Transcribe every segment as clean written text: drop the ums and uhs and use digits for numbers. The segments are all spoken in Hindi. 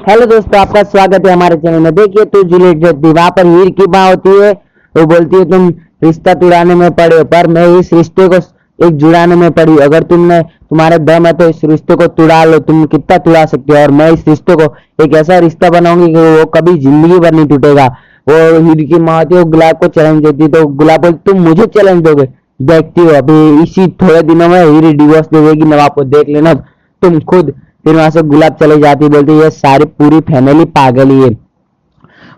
हेलो दोस्तों, आपका स्वागत है हमारे चैनल में। देखिए, तो जूलियट रहती है, वहां पर हीर की माँ होती है। वो बोलती है तुम रिश्ता तुड़ाने में पड़े हो, पर मैं इस रिश्ते को एक जुड़ाने में पड़ी हूँ। अगर तुम्हारे दम है तो इस रिश्ते को तुड़ा लो। तुम कितना तुड़ा सकते हो, और मैं इस रिश्ते को एक ऐसा रिश्ता बनाऊंगी कि वो कभी जिंदगी भर नहीं टूटेगा। वो हीर की माँ होती है, वो गुलाब को चैलेंज देती है, तो गुलाब बोलती तुम मुझे चैलेंज दोगे? देखती हो, अभी इसी थोड़े दिनों में हीर डिवोर्स दे देगी नवाब को, देख लेना तुम खुद। फिर वहां से गुलाब चले जाती, बोलती ये सारी पूरी फैमिली पागल ही है।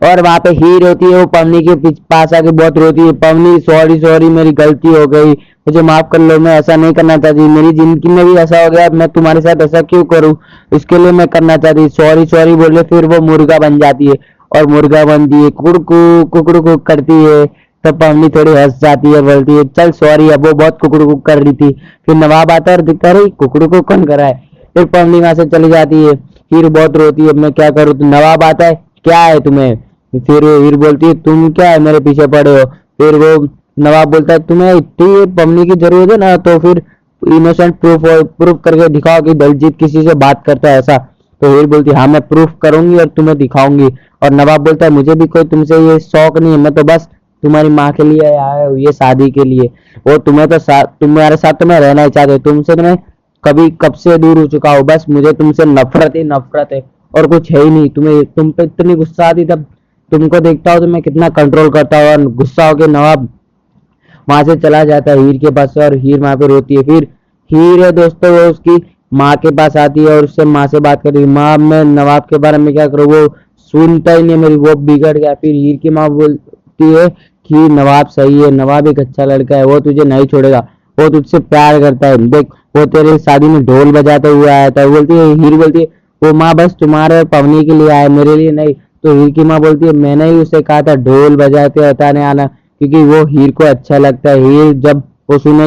और वहां पे हीर होती है, वो पवनी के पास आके बहुत रोती है। पवनी, सॉरी सॉरी, मेरी गलती हो गई, मुझे माफ कर लो, मैं ऐसा नहीं करना चाहती। मेरी जिंदगी में भी ऐसा हो गया, मैं तुम्हारे साथ ऐसा क्यों करूं, इसके लिए मैं करना चाहती, सॉरी सॉरी बोले। फिर वो मुर्गा बन जाती है, और मुर्गा बनती है, कुकड़ू कुकड़ू करती है। तो पवनी थोड़ी हंस जाती है, बोलती है चल सॉरी, अब वो बहुत कुकड़ू कर रही थी। फिर नवाब आता है और दिखता है कुकड़ू को कौन करा है। फिर पवनी वहां से चली जाती है। हीर बहुत रोती है, मैं क्या करूँ। तो नवाब आता है, क्या है तुम्हें? फिर हीर बोलती है तुम क्या है मेरे पीछे पड़े हो। फिर वो नवाब बोलता है तुम्हें इतनी पवनी की जरूरत है ना, तो फिर इनोसेंट प्रूफ करके दिखाओ कि दलजीत किसी से बात करता है ऐसा। तो हीर बोलती है हाँ, मैं प्रूफ करूंगी और तुम्हें दिखाऊंगी। और नवाब बोलता है मुझे भी कोई तुमसे ये शौक नहीं है, मैं तो बस तुम्हारी माँ के लिए आया हूँ, ये शादी के लिए। वो तुम्हें तो तुम्हारे साथ तो मैं रहना ही चाहती हूँ, तुमसे तो मैं कभी कब से दूर हो चुका हूँ। बस मुझे तुमसे नफरत ही नफरत है, और कुछ है ही नहीं। तुम पे इतनी गुस्सा आती, तब तुमको देखता हूँ तो मैं कितना कंट्रोल करता हूँ। और गुस्सा होके नवाब वहां से चला जाता है हीर के पास से, और हीर वहां पे रोती है। फिर हीर है दोस्तों, वो उसकी माँ के पास आती है और उससे माँ से बात करती है, माँ मैं नवाब के बारे में क्या करूँ, वो सुनता ही नहीं मेरी, वो बिगड़ गया। फिर हीर की माँ बोलती है कि नवाब सही है, नवाब एक अच्छा लड़का है, वो तुझे नहीं छोड़ेगा, वो तुझसे प्यार करता है। देख, वो तेरे शादी में ढोल बजाते हुए आया था। बोलती है, हीर बोलती है वो माँ बस तुम्हारे और पवनी के लिए आया, मेरे लिए नहीं। तो हीर की माँ बोलती है मैंने ही उसे कहा था ढोल बजाते बताने आना, क्योंकि वो हीर को अच्छा लगता है। हीर जब वो सुनेगी